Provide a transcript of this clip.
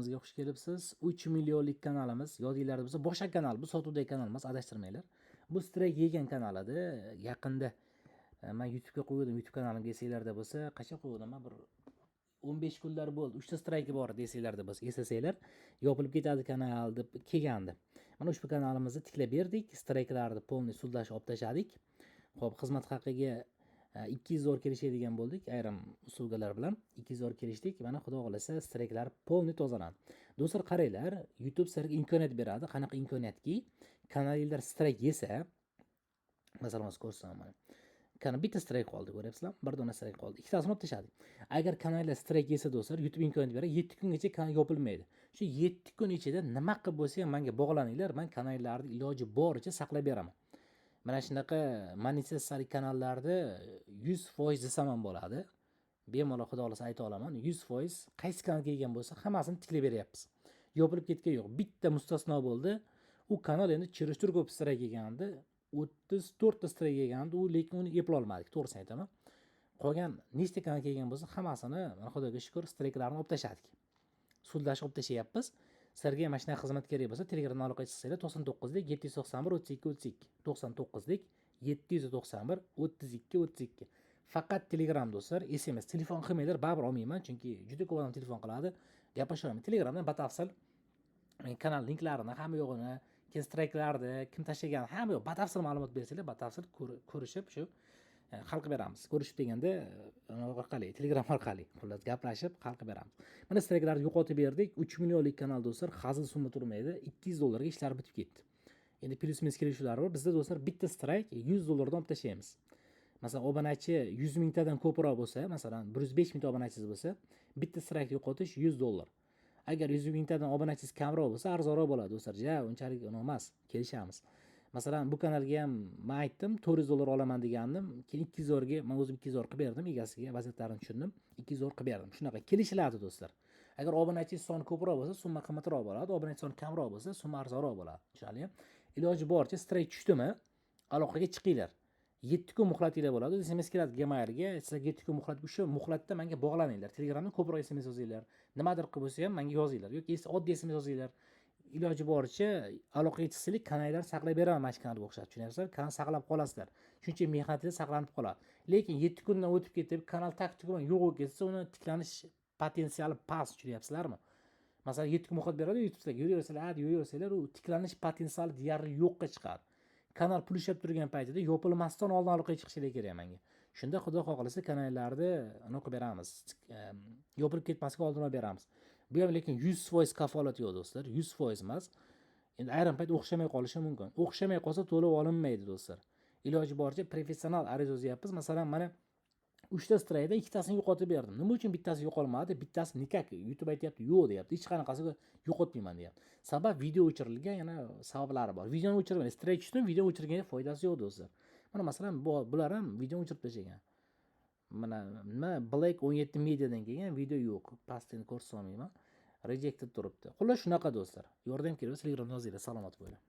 Bizga xush kelibsiz. 3 millionlik kanalimiz. Yodinglarda bo'lsa, boshqa kanal bu, sotuvdagi kanal emas, adashtirmanglar. Bu streyk yegan kanal edi. Yaqinda men YouTube'ga qo'ydim, YouTube kanalimga desanglarda bo'lsa, qachon qo'ydim? Men bir 15 kunlar bo'ldi. 3 ta streyki bor desanglarda bo'lsa, eslasanglar, yopilib ketadi kanal deb kelgandi. Mana ushbu kanalimizni tiklab berdik, streyklarni polniy sudlashib olib tashladik. Xo'p, xizmat haqiga 200 kelishadigan bo'ldik ayrim uslugalar bilan. 200 kelishdik. Mana xudo xolasa streyklar polniy tozalandi. Do'stlar qaranglar, YouTube sizlarga imkoniyat beradi. Qanaqa imkoniyatki, kanalinglar streyk yesa, masalan, ko'rsataman mana. Kana bitta streyk qoldi, ko'ryapsizlar? Bir dona streyk qoldi. Ikkitasini olib tashladik. Agar kanallar streyk yesa do'stlar, YouTube imkoniyat beradi, 7 kungacha kanal yopilmaydi. Shu 7 kun ichida nima qilib bo'lsa ham menga bog'laninglar, men kanallarni iloji boricha saqlab beraman. Mana shunaqa monetizatsiyali kanallarda 100% desam ham bo'ladi. Bemalol xudo xolasa ayta olaman, 100% qaysi kanal kelgan bo'lsa, hammasini tiklab beryapmiz. Yopilib ketgan yo'q. Bitta mustasno bo'ldi. U kanal endi chirishtir ko'p streyk kelgandi. 34 ta streyk kelgandi. U lekin uni eplay olmadik, to'g'risini aytaman. Qolgan nechta kanal kelgan bo'lsa, hammasini mana xudoga shukr streyklarni olib tashladik. Sudlashib olib tashlayapmiz. Sizlarga mana shunaqa xizmat kerak bo'lsa, Telegramdan aloqa qilsanglar 99lik 791 32 32 99lik 791 32 32. Faqat Telegram do'stlar, SMS telefon qilmanglar, baribir olmayman, chunki juda ko'p odam telefon qiladi. Gaplashaman. Telegramdan batafsil kanal linklarini, hamma yo'g'ini, streyklarni, kim tashlagan, hamma yo'q, batafsil ma'lumot bersanglar, batafsil ko'rishib shu hal qilib beramiz. Ko'rishib deganda orqali, Telegram orqali, xullas gaplashib hal qilib beramiz. Mana streyklarni yo'qotib berdik. 3 millionlik kanal do'stlar, hazil summa turmaydi. 200 dollarga ishlar bitib ketdi. Endi plyus minus kelishuvlar bor. Bizda do'stlar bitta streyk 100 dollardan olib tashlaymiz. Masalan, obunachi 100 mingtadan ko'proq bo'lsa, masalan, 105 mingta obunachingiz bo'lsa, bitta streyk yo'qotish 100 dollar. Agar 100 mingtadan obunachingiz kamroq bo'lsa, arzonroq bo'ladi do'stlar. Ja, unchalik emas, kelishamiz. Masalan, bu kanalga ham men aytdim, 400 dollar olaman degandim. Keyin 200 ga men o'zim 200 qilib berdim, egasiga vaziyatlarini tushundim. 200 qilib berdim. Shunaqa kelishiladi do'stlar. Agar obunachingiz soni ko'proq bo'lsa, summa qimmatroq bo'ladi. Obunachi soni kamroq bo'lsa, summa arzonroq bo'ladi. Tushunarlimi? Iloji boricha streyk tushdimi, aloqaga chiqinglar. 7 kun muhlatinglar bo'ladi. SMS keladi Gmailga. Sizlarga 7 kun muhlat, o'sha muhlatda menga bog'laninglar. Telegramdan ko'proq SMS yozinglar. Nimadir qilib bo'lsa ham menga yozinglar yoki oddiy SMS yozinglar. Iloji boricha aloqaga chiqsanglar, kanallar saqlab beraman, mana shu kanalga o'xshab. Tushunyapsizlar? Kanal saqlab qolasizlar. Shuncha mehnatingiz saqlanib qoladi. Lekin 7 kundan o'tib ketib, kanal taktikman yo'q bo'lib ketsa, uni tiklanish potensiali past, tushunyapsizlarmi? Masalan, 7 kun muhlat beradi YouTube'ga, yuraversanglar, u tiklanish potensiali deyarli yo'qqa chiqadi. Kanal pul ishlab turgan paytida yopilmasdan oldin aloqaga chiqishingiz kerak menga. Shunda xudo xohlasa kanallarni qilib beramiz. Yopilib ketmasga oldin olib beramiz. Bu ham lekin 100% kafolat yo'q do'stlar, 100% emas. Endi ayrim payt o'xshamay qolishi mumkin. O'xshamay qolsa to'lab olinmaydi do'stlar. Iloji boricha professional ariza yozyapmiz. Masalan, mana 3 ta streyda 2 tasini yo'qotib berdim. Nima uchun bittasi yo'qolmadi? Bittasi nikak. YouTube aytayapti, yo'q deyapti. Hech qanaqasiga yo'qotmayman deyapti. Sabab video o'chirilgan, yana sabablari bor. Videoni o'chirgan, streyk tushdim, video o'chirganga foydasi yo'q do'stlar. Mana masalan, bular ham video o'chirib tashlagan. Mana nima Black 17 mediadan kelgan video yo'q. Pastini ko'rsata olmayman. Rejected turibdi. Xullas shunaqa do'stlar. Yordam kerak bo'lsa Telegramdan yozinglar. Salomat bo'ling.